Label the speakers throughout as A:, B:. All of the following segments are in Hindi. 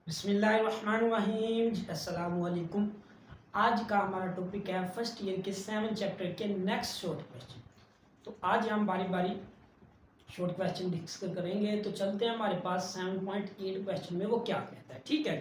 A: बिस्मिल्लाहिर्रहमानिर्रहीम। अस्सलाम वालेकुम। आज का हमारा टॉपिक है फर्स्ट ईयर के 7 चैप्टर के नेक्स्ट शॉर्ट क्वेश्चन। तो आज हम बारी बारी शॉर्ट क्वेश्चन डिस्कस करेंगे। तो चलते हैं हमारे पास 7.8 क्वेश्चन में वो क्या कहता है। ठीक है,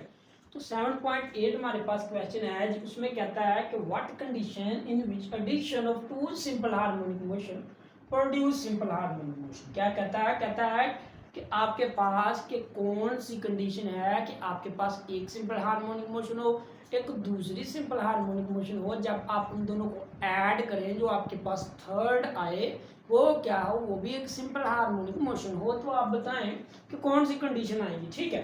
A: तो 7.8 हमारे पास क्वेश्चन है उसमें कहता है कि what condition in which addition of two simple harmonic motion produce simple harmonic motion. क्या कहता है कि आपके पास के कौन सी कंडीशन है कि आपके पास एक सिंपल हार्मोनिक मोशन हो, एक दूसरी सिंपल हार्मोनिक मोशन हो, जब आप उन दोनों को ऐड करें जो आपके पास थर्ड आए वो क्या हो, वो भी एक सिंपल हार्मोनिक मोशन हो। तो आप बताएं कि कौन सी कंडीशन आएगी। ठीक है,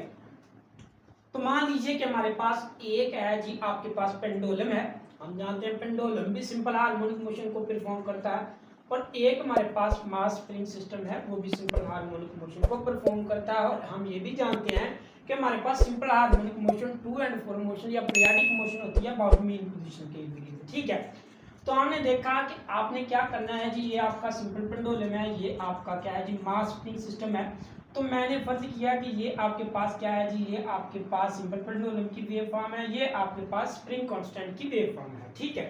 A: तो मान लीजिए कि हमारे पास एक है जी, आपके पास पेंडुलम है। हम जानते हैं पेंडुलम भी सिंपल हार्मोनिक मोशन को परफॉर्म करता है। और एक हमारे पास मास स्प्रिंग सिस्टम है, वो भी सिंपल हार्मोनिक मोशन को परफॉर्म करता है। और हम ये भी जानते हैं कि हमारे पास simple harmonic motion 2 and 4 motion या पीरियाडिक मोशन होती है अबाउट मीन पोजीशन के इर्द गिर्द। ठीक है, तो हमने देखा कि आपने क्या करना है जी, ये आपका सिंपल पेंडुलम है, ये आपका क्या है जी, मास स्प्रिंग सिस्टम है। तो मैंने फर्ज किया कि ये आपके पास क्या है जी, ये आपके पास सिंपल पेंडुलम की वेव फॉर्म है, ये आपके पास स्प्रिंग कांस्टेंट की वेव फॉर्म है। ठीक है,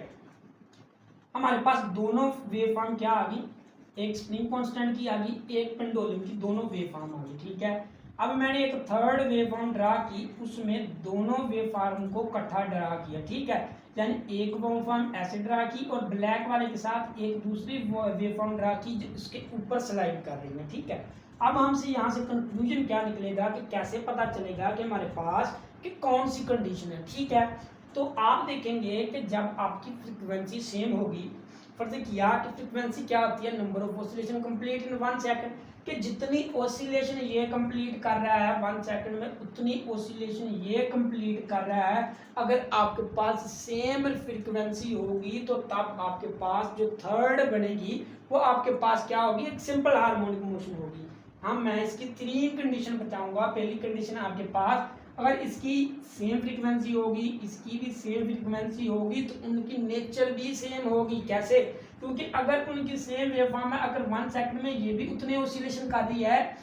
A: हमारे पास दोनों वेव फॉर्म क्या आ गई, एक स्प्रिंग कांस्टेंट की आ गई, एक पेंडुलम की, दोनों वेव फॉर्म आ गई। ठीक है, अब मैंने एक थर्ड वेव फॉर्म ड्रा की, उसमें दोनों वेव फॉर्म को इकट्ठा ड्रा किया। ठीक है, यानी एक वेव फॉर्म ऐसे ड्रा की और ब्लैक वाले के साथ एक दूसरी वेव फॉर्म ड्रा की जो उसके ऊपर स्लाइड कर रही है। ठीक है, अब हमसे यहाँ से कंक्लूजन क्या निकलेगा कि कैसे पता चलेगा कि हमारे पास कि कौन सी कंडीशन है। ठीक है, तो आप देखेंगे कि जब आपकी फ्रीक्वेंसी सेम होगी, फर्ज किया कि फ्रीक्वेंसी क्या होती है, number of oscillation complete in 1 second, कि जितनी ऑसिलेशन ये कंप्लीट कर रहा है 1 सेकंड में उतनी ऑसिलेशन ये कंप्लीट कर रहा है। अगर आपके पास सेम फ्रीक्वेंसी होगी तो तब आपके पास जो थर्ड बनेगी वो आपके पास क्या होगी, एक सिंपल हार्मोनिक मोशन होगी। हम मैं इसकी 3 कंडीशन बताऊंगा। पहली कंडीशन आपके पास अगर इसकी सेम फ्रीक्वेंसी होगी, इसकी भी सेम फ्रीक्वेंसी होगी, तो उनकी नेचर भी सेम होगी। कैसे? क्योंकि अगर उनकी सेम वेवफॉर्म है, अगर 1 सेकंड में ये भी उतने ऑसिलेशन कर रही है,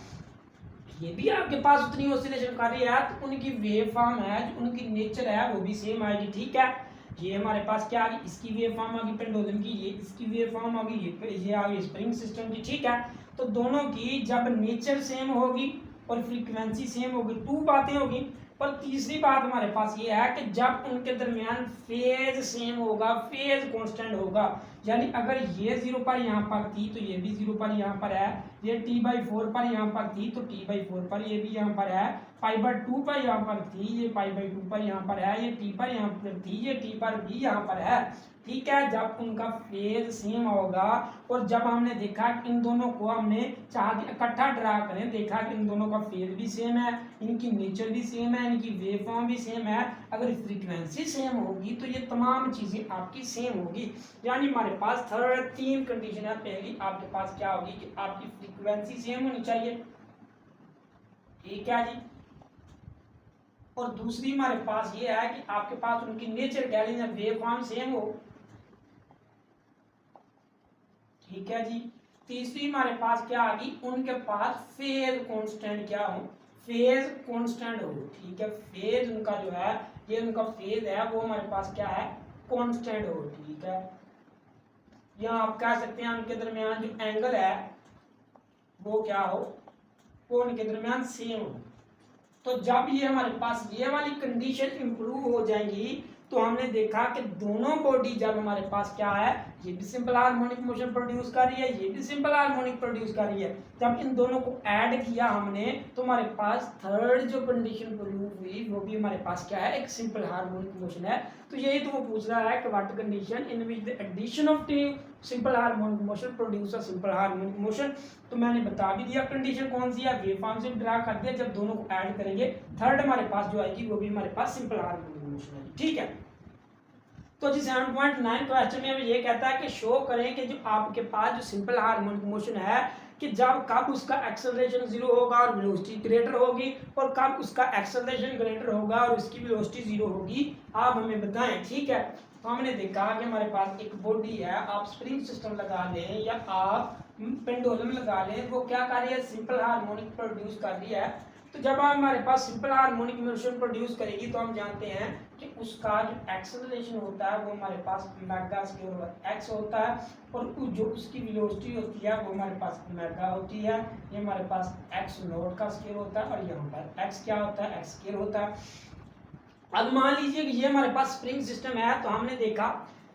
A: ये भी आपके पास उतनी ऑसिलेशन कर रही है, तो उनकी वेवफॉर्म है, जो उनकी नेचर है वो भी सेम आएगी। ठीक है, ये हमारे पास क्या आ गई, इसकी वेवफॉर्म आ गई पेंडुलम की, ये इसकी वेवफॉर्म आ गई, ये आ गई स्प्रिंग सिस्टम की। ठीक है, तो दोनों की जब नेचर सेम होगी और फ्रीक्वेंसी सेम होगी, 2 बातें होगी। पर तीसरी बात हमारे पास ये है कि जब उनके दरमियान फेज सेम होगा, फेज कांस्टेंट होगा, यानी अगर ये 0 पर यहाँ पर थी तो ये भी 0 पर यहाँ पर है, ये t/4 पर यहाँ पर थी तो t/4 पर ये भी यहाँ पर है, π/2 पर यहाँ पर थी, ये π/2 पर यहाँ पर है, ये t पर यहाँ पर थी, ये t पर भी यहाँ पर है। ठीक है, जब उनका फेज सेम होगा और जब हमने देखा कि इन दोनों को हमने चाह इकट्ठा ड्रा करें, देखा कि इन दोनों का फेज भी सेम है, इनकी नेचर भी सेम है, इनकी वेव फॉर्म भी सेम है, अगर फ्रीक्वेंसी सेम होगी तो ये तमाम चीजें आपकी सेम होगी। यानी हमारे पास थर्ड 3 कंडीशन है। पहली आपके पास क्या होगी कि आपकी फ्रीक्वेंसी सेम होनी चाहिए। ठीक है जी, और दूसरी हमारे पास ये है कि आपके पास उनकी नेचर क्या है, वेव फॉर्म सेम हो। ठीक है जी, तीसरी हमारे पास क्या आ गई, उनके पास फेज कांस्टेंट क्या हो, फेज कांस्टेंट हो। ठीक है, फेज उनका जो है, ये उनका फेज है वो हमारे पास क्या है, कांस्टेंट हो। ठीक है, या आप कह सकते हैं उनके दरमियान जो एंगल है वो क्या हो, वो उनके दरमियान सेम हो। तो जब ये हमारे पास ये वाली कंडीशन इंप्रूव हो जाएंगी तो हमने देखा कि दोनों बॉडी जब हमारे पास क्या है, ये भी सिंपल हार्मोनिक मोशन प्रोड्यूस कर रही है, ये भी सिंपल हार्मोनिक प्रोड्यूस कर रही है, जब इन दोनों को ऐड किया हमने तो हमारे पास थर्ड जो कंडीशन प्रूव हुई वो भी हमारे पास क्या है, एक सिंपल हार्मोनिक मोशन है। तो यही तो वो पूछ रहा है कि what condition in which the addition of two simple harmonic motion produce a simple harmonic motion. तो मैंने बता भी दिया कंडीशन कौन सी है, वेव फॉर्म से ड्रा कर दिया, जब दोनों को ऐड करेंगे थर्ड हमारे पास जो आएगी वो भी हमारे पास सिंपल हार्मोनिक मोशन है। ठीक है, तो जी 7.9 क्वेश्चन में ये कहता है कि शो करें कि जो आपके पास जो सिंपल हार्मोनिक मोशन है कि जब कब उसका एक्सेलरेशन 0 होगा और वेलोसिटी ग्रेटर होगी, और कब उसका एक्सेलरेशन ग्रेटर होगा और उसकी वेलोसिटी 0 होगी, आप हमें बताएं। ठीक है, तो हमने देखा कि हमारे पास एक बॉडी है, आप स्प्रिंग सिस्टम लगा लें या आप पेंडुलम लगा लें, वो क्या कर रही है, सिंपल हार्मोनिक प्रोड्यूस कर रही है। तो तो जब हमारे पास सिंपल हार्मोनिक मोशन प्रोड्यूस करेगी तो हम जानते हैं कि उसका जो एक्सेलरेशन होता है वो हमारे पास ओमेगा स्क्वायर ओवर एक्स होता है, और जो उसकी वेलोसिटी होती है वो हमारे पास ओमेगा होती है। ये हमारे पास एक्स नॉट का स्क्वायर होता है, और यहाँ पर एक्स क्या होता है, एक्स स्क्वायर होता है। अब मान लीजिए कि ये हमारे पास स्प्रिंग सिस्टम है, तो हमने देखा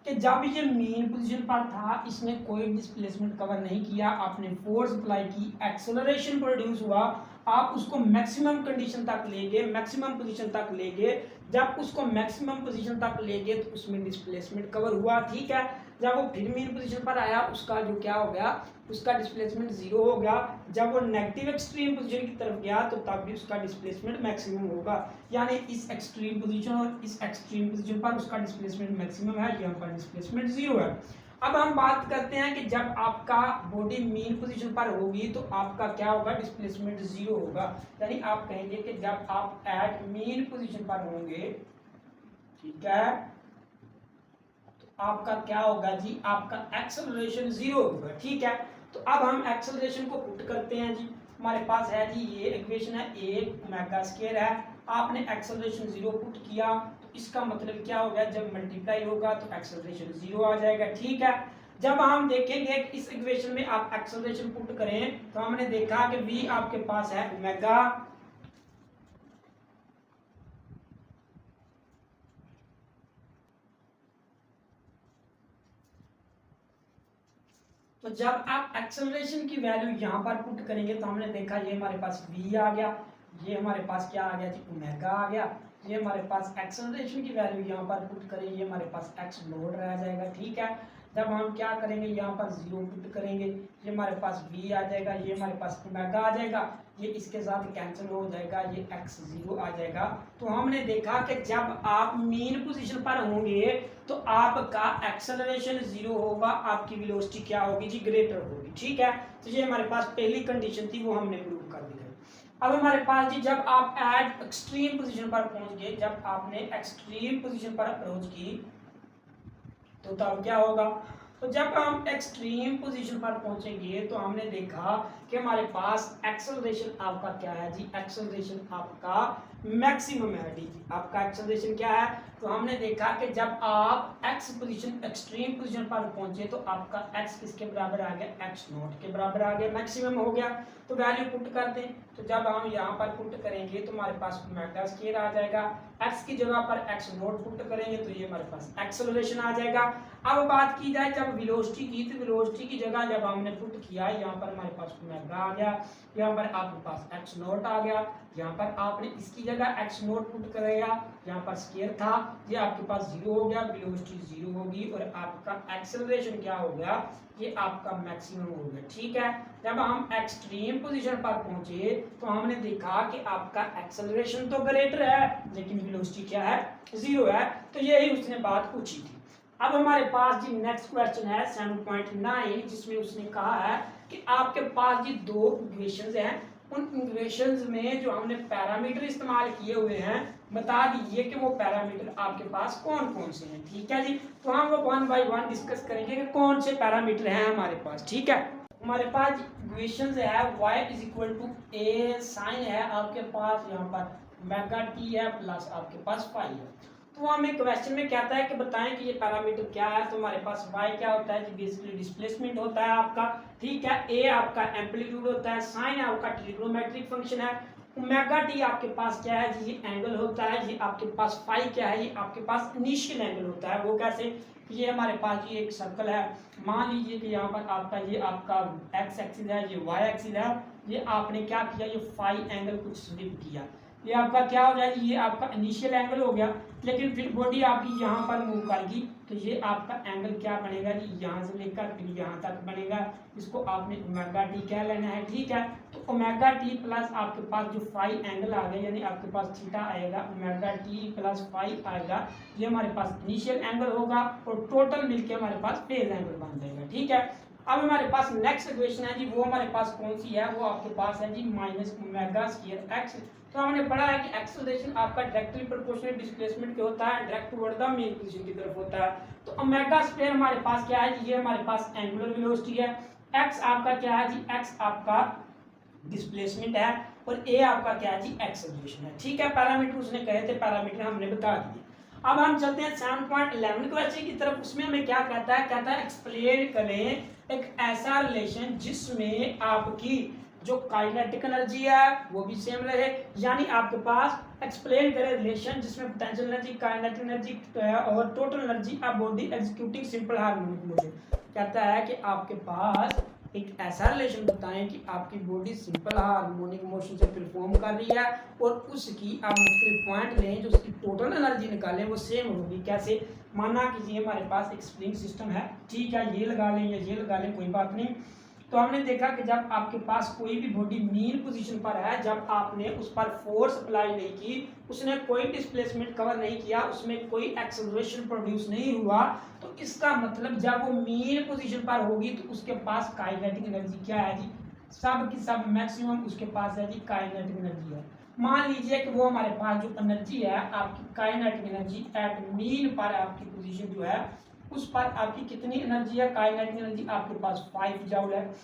A: कि जब ये मेन पोजीशन पर था इसने कोई डिस्प्लेसमेंट कवर नहीं किया, आपने फोर्स अप्लाई की, एक्सेलरेशन प्रोड्यूस हुआ, आप उसको मैक्सिमम कंडीशन तक ले गए, मैक्सिमम पोजीशन तक ले गए। जब उसको मैक्सिमम पोजीशन तक ले गए तो उसमें डिस्प्लेसमेंट कवर हुआ, ठीक है। जब वो फिर मेन पोजीशन पर आया उसका जो क्या हो गया, उसका डिस्प्लेसमेंट जीरो हो गया। जब वो नेगेटिव एक्सट्रीम पोजीशन की तरफ गया तो तब भी उसका डिस्प्लेसमेंट मैक्सिमम होगा, यानी इस एक्सट्रीम पोजीशन और इस एक्सट्रीम पोजीशन पर उसका डिस्प्लेसमेंट मैक्सिमम है, यहाँ पर डिस्प्लेसमेंट जीरो है। अब हम बात करते हैं कि जब आपका बॉडी मीन पोजीशन पर होगी तो आपका क्या होगा, डिस्प्लेसमेंट जीरो होगा। यानी आप कहेंगे कि जब आप एट मीन पोजीशन पर होंगे, ठीक है, तो आपका क्या होगा जी, आपका एक्सेलरेशन जीरो होगा, ठीक है। तो अब हम एक्सेलरेशन को पुट करते हैं जी। हमारे पास है जी ये इक्वेशन है, एक ओमेगा स्क्वायर है, आपने एक्सेलरेशन जीरो पुट किया तो इसका मतलब क्या होगा, जब मल्टीप्लाई होगा तो एक्सेलरेशन जीरो आ जाएगा, ठीक है। जब हम देखेंगे कि इस इक्वेशन में आप एक्सेलरेशन पुट करें तो हमने देखा कि v आपके पास है ओमेगा, तो जब आप एक्सेलरेशन की वैल्यू यहाँ पर पुट करेंगे तो हमने देखा ये हमारे पास v आ गया, ये हमारे पास क्या आ गया जी, ओमेगा आ गया। ये हमारे पास एक्सेलरेशन की वैल्यू यहाँ पर पुट करें, ये हमारे पास एक्स नॉट रह जाएगा, ठीक है। जब हम क्या करेंगे, यहाँ पर जीरो पुट करेंगे, ये हमारे पास v आ जाएगा, ये हमारे पास ओमेगा आ जाएगा, ये इसके साथ कैंसिल हो जाएगा, ये x जीरो आ जाएगा। तो हमने देखा कि जब आप मीन पोजीशन पर होंगे तो आपका एक्सेलरेशन जीरो होगा, आपकी वेलोसिटी क्या होगी जी, ग्रेटर होगी, ठीक है। तो ये हमारे पास पहली कंडीशन थी, वो हमने प्रूव कर दी है। अब हमारे पास जी जब आप एट एक्सट्रीम पोजीशन पर पहुंच गए, जब आपने एक्सट्रीम पोजीशन पर अप्रोच की तो तब क्या होगा, तो जब हम एक्सट्रीम पोजीशन पर पहुंचेंगे तो हमने देखा कि हमारे पास एक्सेलरेशन आपका क्या है जी, एक्सेलरेशन आपका मैक्सिमम है डी। आपका एक्सेलरेशन क्या है, तो हमने देखा कि जब आप एक्स पोजीशन एक्सट्रीम पोजीशन पर पहुंचे तो आपका एक्स किसके बराबर आ गया, एक्स नॉट के बराबर आ गया, मैक्सिमम हो गया। तो वैल्यू पुट कर दें, तो जब हम यहाँ पर पुट करेंगे तो हमारे पास ओमेगा स्क्वायर आ जाएगा, एक्स की जगह पर एक्स नॉट पुट करेंगे तो ये हमारे पास एक्सेलरेशन आ जाएगा। अब बात की जाए जब वेलोसिटी की, तो वेलोसिटी की जगह जब हमने पुट किया, यहाँ पर हमारे पास ओमेगा आ गया, यहाँ पर आपके पास एक्स नॉट आ गया, यहाँ पर आपने इसकी जगह एक्स नॉट पुट करेगा, यहाँ पर स्क्वायर था, ये आपके पास जीरो हो गया, वेलोसिटी जीरो होगी, और आपका एक्सेलरेशन क्या हो गया, ये आपका मैक्सिमम हो गया, ठीक है। जब हम एक्सट्रीम पोजीशन पर पहुंचे तो हमने देखा कि आपका एक्सेलरेशन तो ग्रेटर है लेकिन वेलोसिटी क्या है, जीरो है। तो यही उसने बात पूछी थी। अब हमारे पास जी नेक्स्ट क्वेश्चन है 7.9, जिसमें उसने कहा है कि आपके पास जी दो इक्वेशंस हैं, उन इक्वेशंस में जो हमने पैरामीटर इस्तेमाल किए हुए हैं बता दीजिए कि वो पैरामीटर आपके पास कौन कौन से हैं, ठीक है जी। तो हम वो वन बाय वन डिस्कस करेंगे कि कौन से पैरामीटर हैं हमारे पास, ठीक है। हमारे पास इक्वेशंस है y is equal to A sine है आपके पास, यहाँ पर ओमेगा टी है प्लस आपके पास फाई है। तो हमें क्वेश्चन में कहता है कि बताएं कि ये पैरामीटर क्या है। तो हमारे पास y क्या होता है, बेसिकली डिस्प्लेसमेंट होता है आपका, ठीक है। a आपका एम्पलीट्यूड होता है, साइन आपका ट्रिग्नोमेट्रिक फंक्शन है, ओमेगा टी आपके पास क्या है जी, ये एंगल होता है, ये आपके पास फाई क्या है, ये आपके पास इनिशियल एंगल होता है। वो कैसे, ये हमारे पास ये एक सर्कल है, मान लीजिए कि यहाँ पर आपका ये आपका एक्स एक्सिस है, ये वाई एक्सिस है, ये आपने क्या किया, ये फाई एंगल कुछ स्लिप किया, ये आपका क्या हो जाएगा, ये आपका इनिशियल एंगल हो गया। लेकिन फिर बॉडी आपकी यहाँ पर मूव करेगी तो ये आपका एंगल क्या बनेगा जी, यहाँ से लेकर फिर यहाँ तक बनेगा, इसको आपने ओमेगा टी कह लेना है, ठीक है। तो ओमेगा टी प्लस आपके पास जो फाई एंगल आ गया, यानी आपके पास थीटा आएगा, ओमेगा टी प्लस फाई आएगा, ये हमारे पास इनिशियल एंगल होगा और टोटल मिलके हमारे पास फेज एंगल बन जाएगा, ठीक है। अब हमारे पास नेक्स्ट इक्वेशन है जी, वो हमारे पास कौन सी है, वो आपके पास है जी माइनस ओमेगा स्क्वायर एक्स। तो हमने पढ़ा है कि एक्सेलरेशन आपका डायरेक्टली प्रोपोर्शनल डिस्प्लेसमेंट के होता है, direct toward the main position की तरफ होता है। तो ओमेगा स्क्वायर हमारे पास क्या है, ये हमारे पास एंगुलर वेलोसिटी है, एक्स आपका क्या है जी, एक्स आपका डिस्प्लेसमेंट है, और ए आपका क्या है जी एक्सेलरेशन है। ठीक है, पैरामीटर उसने कहे थे, पैरामीटर हमने बता दिए। अब हम चलते हैं 7.11 क्वेश्चन की तरफ। उसमें हमें क्या कहता है एक्सप्लेन करें एक ऐसा रिलेशन जिसमें आपकी जो काइनेटिक एनर्जी है वो भी सेम रहे, यानी आपके पास एक्सप्लेन करें रिलेशन जिसमें पोटेंशियल एनर्जी, काइनेटिक एनर्जी और total energy of body executing simple harmonic motion. कहता है कि आपके पास एक ऐसा रिलेशन बताएं कि आपकी बॉडी सिंपल हार्मोनिक मोशन से परफॉर्म कर रही है और उसकी आप मुख्तलिफ पॉइंट लें जो उसकी टोटल एनर्जी निकालें वो सेम होगी। कैसे? माना कीजिए हमारे पास एक स्प्रिंग सिस्टम है, ठीक है, ये लगा लें या ये लगा लें, कोई बात नहीं। तो हमने देखा कि जब आपके पास कोई भी बॉडी मीन पोजीशन पर है, जब आपने उस पर फोर्स अप्लाई नहीं की, उसने कोई डिस्प्लेसमेंट कवर नहीं किया, उसमें कोई एक्सेलरेशन प्रोड्यूस नहीं हुआ, तो इसका मतलब जब वो मीन पोजीशन पर होगी तो उसके पास काइनेटिक एनर्जी क्या है जी? सब की सब मैक्सिमम उसके पास है जी काइनेटिक एनर्जी है। मान लीजिए कि वो हमारे पास जो एनर्जी है आपकी काइनेटिक एनर्जी एट मीन पर आपकी पोजीशन जो है उस पर आपकी कितनी एनर्जी है? काइनेटिक एनर्जी आपके पास 5 जूल है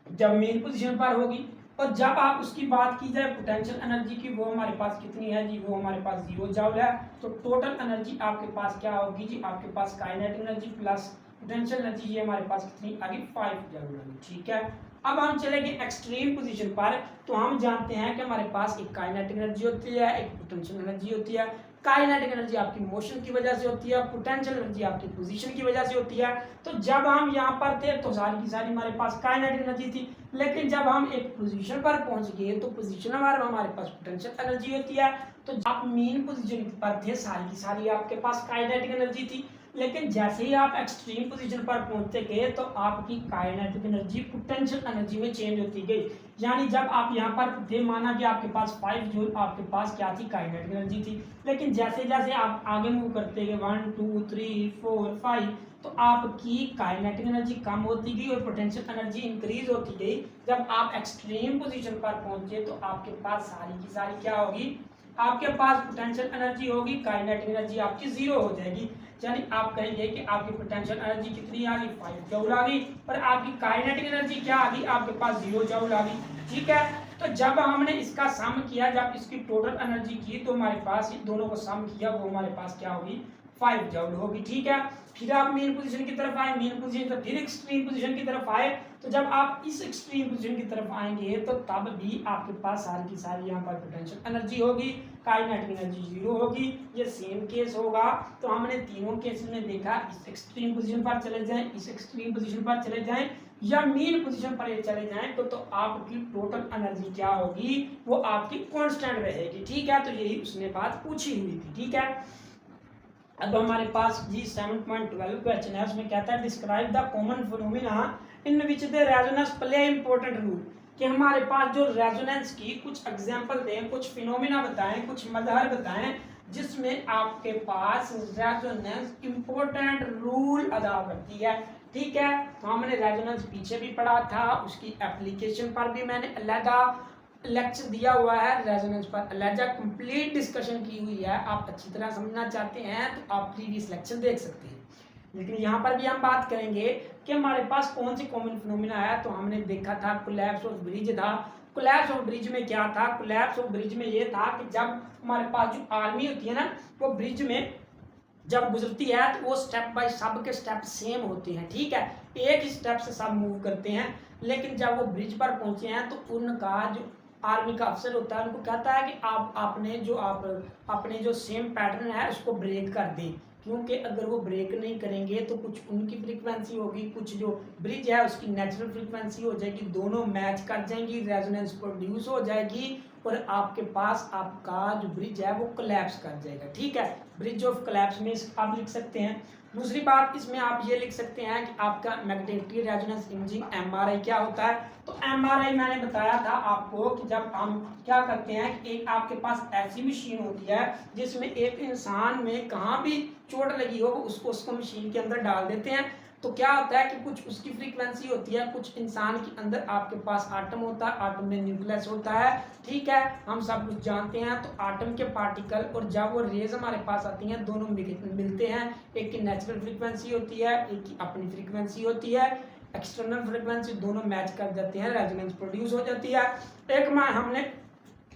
A: जब मेन पोजीशन पर होगी। और जब आप उसकी बात की जाए पोटेंशियल एनर्जी की, वो हमारे पास कितनी है जी? वो हमारे पास 0 जूल है। तो टोटल एनर्जी आपके पास क्या होगी जी? आपके पास kinetic energy plus potential energy, ये हमारे पास कितनी आ गई? 5 जूल आ गई। ठीक है, अब हम चलेंगे एक्सट्रीम पोजीशन पर। तो हम जानते हैं कि हमारे पास एक काइनेटिक एनर्जी होती है, एक पोटेंशियल एनर्जी होती है। काइनेटिक एनर्जी आपकी मोशन की वजह से होती है, पोटेंशियल एनर्जी आपकी पोजीशन की वजह से होती है। तो जब हम यहाँ पर थे तो सारी की सारी हमारे पास काइनेटिक एनर्जी थी, लेकिन जब हम एक पोजीशन पर पहुंच गए तो पोजीशन हमारे पास पोटेंशियल एनर्जी होती है। तो आप मेन पोजीशन पर थे, सारी की सारी आपके पास काइनेटिक एनर्जी थी, लेकिन जैसे ही आप एक्सट्रीम पोजीशन पर पहुंचते गए तो आपकी काइनेटिक एनर्जी पोटेंशियल एनर्जी में चेंज होती गई। यानी जब आप यहाँ पर थे, माना कि आपके पास 5 जूल आपके पास क्या थी? काइनेटिक एनर्जी थी। लेकिन जैसे जैसे आप आगे मूव करते गए 1 2 3 4 5 तो आपकी काइनेटिक एनर्जी कम होती गई और पोटेंशियल एनर्जी इंक्रीज होती गई। जब आप एक्सट्रीम पोजीशन पर पहुंचे तो आपके पास सारी की सारी क्या होगी? आपके पास पोटेंशियल एनर्जी होगी, काइनेटिक एनर्जी आपकी 0 हो जाएगी। यानी आप कहेंगे कि आपकी पोटेंशियल एनर्जी कितनी आ गई? 5 जूल आ गई, और आपकी काइनेटिक एनर्जी क्या आ गई? आपके पास 0 जूल आ गई। ठीक है, तो जब हमने इसका सम किया, जब इसकी टोटल एनर्जी की तो हमारे पास दोनों को सम किया, वो हमारे पास क्या होगी? 5 जूल होगी। ठीक है, फिर आप मेन पोजीशन की तरफ आए, मेन पोजीशन से फिर एक्सट्रीम पोजीशन की तरफ आए। तो जब आप इस एक्सट्रीम पोजीशन की तरफ आएंगे तो तब भी आपके पास सारी की सारी यहाँ पर पोटेंशियल एनर्जी होगी, काइनेटिक एनर्जी 0 होगी। ये सेम केस होगा। तो हमने तीनों केस में देखा, इस एक्सट्रीम पोजीशन पर चले जाएं, इस एक्सट्रीम पोजीशन पर चले जाएं या मेन पोजीशन पर ये चले जाएं तो आपकी टोटल एनर्जी क्या होगी? वो आपकी कांस्टेंट रहेगी। ठीक है, तो यही उसने बात पूछी हुई थी। ठीक है, अब हमारे पास जी 7.12 क्वेश्चन है, उसमें कहता है describe the common phenomena in which the resonance play important role. कि हमारे पास जो रेजोनेंस की कुछ एग्जांपल दें, कुछ फिनोमिना बताएं, कुछ मजहर बताएं जिसमें आपके पास रेजोनेंस इंपॉर्टेंट रूल अदा करती है। ठीक है, तो हमने रेजोनेंस पीछे भी पढ़ा था, उसकी एप्लीकेशन पर भी मैंने अलग लेक्चर दिया हुआ है, रेजोनेंस पर अलग कंप्लीट डिस्कशन की हुई है। आप अच्छी तरह समझना चाहते हैं तो आप प्रीवियस लेक्चर देख सकते हैं। लेकिन यहाँ पर भी हम बात करेंगे कि हमारे पास कौन सी कॉमन फिनोमिना है। तो हमने देखा था कोलैप्स ऑफ ब्रिज था। कोलैप्स ऑफ ब्रिज में क्या था? कोलैप्स ऑफ ब्रिज में ये था कि जब हमारे पास जो आर्मी होती है ना, वो ब्रिज में जब गुजरती है तो वो स्टेप बाय सब के स्टेप सेम होते हैं। ठीक है, एक ही स्टेप से सब मूव करते हैं, लेकिन जब वो ब्रिज पर पहुंचे हैं तो उनका जो आर्मी का अफसर होता है उनको कहता है कि आप अपने जो सेम पैटर्न है उसको ब्रेक कर दें, क्योंकि अगर वो ब्रेक नहीं करेंगे तो कुछ उनकी फ्रीक्वेंसी होगी, कुछ जो ब्रिज है उसकी नेचुरल फ्रीक्वेंसी हो जाएगी, दोनों मैच कर जाएंगी, रेजोनेंस प्रोड्यूस हो जाएगी और आपके पास आपका जो ब्रिज है वो कोलैप्स कर जाएगा। ठीक है, ब्रिज ऑफ कोलैप्स में आप लिख सकते हैं। दूसरी बात इसमें आप ये लिख सकते हैं कि आपका मैग्नेटिक रेजोनेंस इमेजिंग एमआरआई क्या होता है। तो एमआरआई मैंने बताया था आपको कि जब हम क्या करते हैं कि एक आपके पास ऐसी मशीन होती है जिसमें एक इंसान में कहाँ भी चोट लगी हो उसको मशीन के अंदर डाल देते हैं। तो क्या होता है कि कुछ उसकी फ्रीक्वेंसी होती है, कुछ इंसान के अंदर आपके पास आटम होता है, आटम में न्यूक्लियस होता है। ठीक है, हम सब कुछ जानते हैं। तो आटम के पार्टिकल और जब वो रेज हमारे पास आती हैं दोनों मिलते हैं, एक की नेचुरल फ्रीक्वेंसी होती है, एक की अपनी फ्रीक्वेंसी होती है। एक्सटर्नल फ्रीक्वेंसी दोनों मैच कर जाते हैं, रेजोनेंस प्रोड्यूस हो जाती है। एक में हमने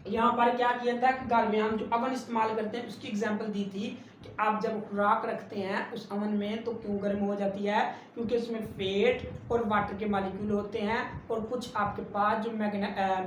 A: यहाँ पर क्या किया था कि घर में हम जो अवन इस्तेमाल करते हैं उसकी एग्जांपल दी थी कि आप जब खुराक रखते हैं उस अवन में तो क्यों गर्म हो जाती है, क्योंकि उसमें फेट और वाटर के मालिक्यूल होते हैं और कुछ आपके पास जो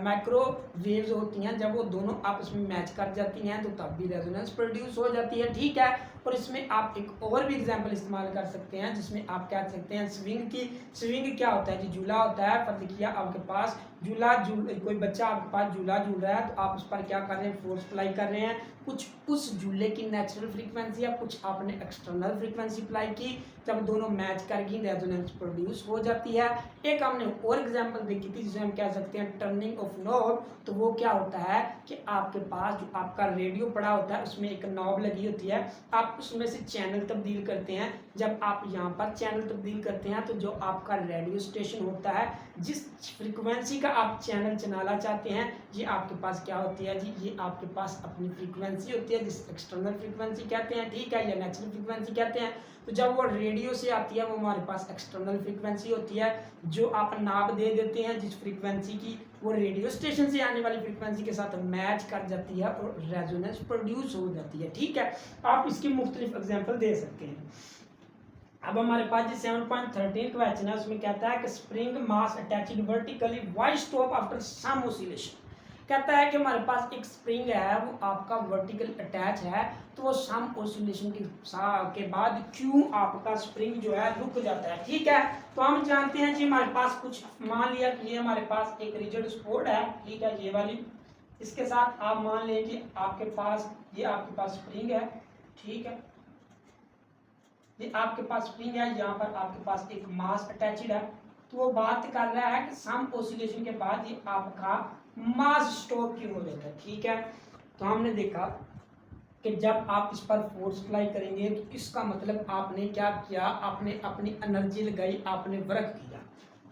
A: माइक्रोवेव्स होती हैं, जब वो दोनों आपस में मैच कर जाती हैं तो तब भी रेजोनेंस प्रोड्यूस हो जाती है। ठीक है, और इसमें आप एक और भी एग्जांपल इस्तेमाल कर सकते हैं जिसमें आप क्या कर सकते हैं स्विंग की। स्विंग क्या होता है जी, झूला होता है। पर देखिए आपके पास कोई बच्चा आपके पास झूला झूल रहा है तो आप उस पर क्या कर रहे हैं, फोर्स अप्लाई कर रहे हैं। कुछ उस झूले की नेचुरल फ्रीक्वेंसी या कुछ आपने एक्सटर्नल फ्रीक्वेंसी अप्लाई की, जब दोनों मैच करके रेजोनेंस प्रोड्यूस हो जाती है। एक हमने और एग्जांपल देखी थी जिसे हम कह सकते हैं टर्निंग ऑफ नॉब। तो वो क्या होता है कि आपके पास जो आपका रेडियो पड़ा होता है उसमें एक नॉब लगी होती है, आप उसमें से चैनल तब्दील करते हैं। जब आप यहाँ पर चैनल तब्दील करते हैं तो जो आपका रेडियो स्टेशन होता है, जिस फ्रीक्वेंसी का आप चैनल चलाना चाहते हैं, ये आपके पास क्या होती है जी, ये आपके पास अपनी फ्रीक्वेंसी होती है जिस एक्सटर्नल फ्रीक्वेंसी कहते हैं। ठीक है, या नेचुरल फ्रीक्वेंसी कहते हैं। तो जब वो रेडियो से आती है वो हमारे पास एक्सटर्नल फ्रीक्वेंसी होती है, जो आप नाप दे देते हैं जिस फ्रीक्वेंसी की, वो रेडियो स्टेशन से आने वाली फ्रीक्वेंसी के साथ मैच कर जाती है और रेजोनेंस प्रोड्यूस हो जाती है। ठीक है, आप इसकी मुख्तलिफ एग्जांपल दे सकते हैं। अब हमारे पास जो 7.13 क्वेश्चन है उसमें कहता है कि spring mass attached vertically why stop after some oscillation. कहता है कि हमारे पास एक स्प्रिंग है वो आपका वर्टिकल अटैच है, तो वो सम ऑसिलेशन के बाद क्यों आपका स्प्रिंग जो है रुक जाता है। ठीक है, तो हम जानते हैं जी हमारे पास कुछ मान लिया कि ये हमारे पास एक रिजिड सपोर्ट है। ठीक है, ये वाली, इसके साथ आप मान लें कि आपके पास ये आपके पास स्प्रिंग है। ठीक है, ये आपके पास स्प्रिंग है, यहाँ पर आपके पास एक मास अटैच्ड है। तो वो बात कर रहा है कि सम ऑसिलेशन के बाद ये आपका मास स्टॉप क्यों हो जाता है। ठीक है, तो हमने देखा कि जब आप इस पर फोर्स अप्लाई करेंगे तो इसका मतलब आपने क्या किया, आपने अपनी एनर्जी लगाई, आपने वर्क किया।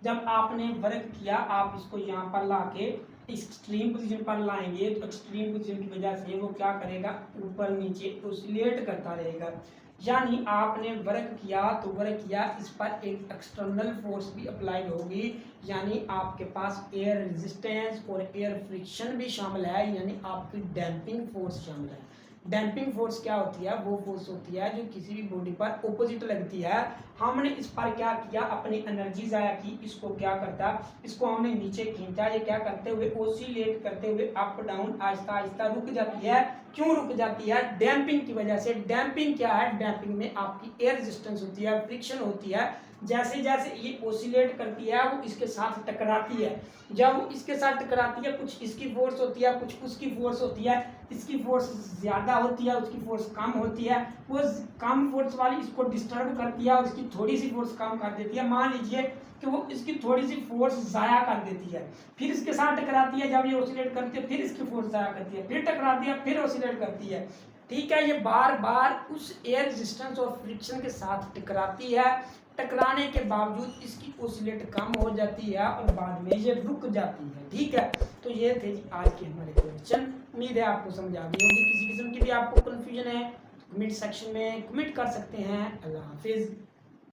A: जब आपने वर्क किया आप इसको यहाँ पर ला के एक्सट्रीम पोजीशन पर लाएंगे तो एक्सट्रीम पोजीशन की वजह से वो क्या करेगा, ऊपर नीचे ऑसिलेट करता रहेगा। यानी आपने वर्क किया तो वर्क किया, इस पर एक एक्सटर्नल फोर्स भी अप्लाई होगी, यानी आपके पास एयर रेजिस्टेंस और एयर फ्रिक्शन भी शामिल है, यानी आपकी डैम्पिंग फोर्स शामिल है। डैम्पिंग फोर्स क्या होती है, वो फोर्स होती है जो किसी भी बॉडी पर ऑपोजिट लगती है। हमने इस पर क्या किया, अपनी एनर्जी जाया की, इसको क्या करता, इसको हमने नीचे खींचा, ये क्या करते हुए ओसिलेट करते हुए अप डाउन आहिस्ता आहिस्ता रुक जाती है। क्यों रुक जाती है, डैम्पिंग की वजह से। डैम्पिंग क्या है, डैम्पिंग में आपकी एयर रेजिस्टेंस होती है, फ्रिक्शन होती है। जैसे जैसे ये ओसिलेट करती है वो इसके साथ टकराती है, जब वो इसके साथ टकराती है कुछ इसकी फोर्स होती है कुछ उसकी फोर्स होती है, इसकी फोर्स ज़्यादा होती है उसकी फोर्स कम होती है, वो कम फोर्स वाली इसको डिस्टर्ब करती है और इसकी थोड़ी सी फोर्स कम कर देती है। मान लीजिए कि वो इसकी थोड़ी सी फोर्स ज़ाया कर देती है, फिर इसके साथ टकराती है, जब ये ऑसिलेट करती है फिर इसकी फोर्स ज़ाया करती है, फिर टकराती है, फिर ऑसिलेट करती है। ठीक है, ये बार बार उस एयर रेजिस्टेंस और फ्रिक्शन के साथ टकराती है। टकराने के बावजूद इसकी ऑसिलेट कम हो जाती है और बाद में ये रुक जाती है। ठीक है, तो ये थे आज के हमारे क्वेश्चन। उम्मीद है आपको समझ आ गई होगी। किसी किस्म की भी आपको कन्फ्यूजन है कमेंट सेक्शन में कमेंट कर सकते हैं। अल्लाह हाफिज़।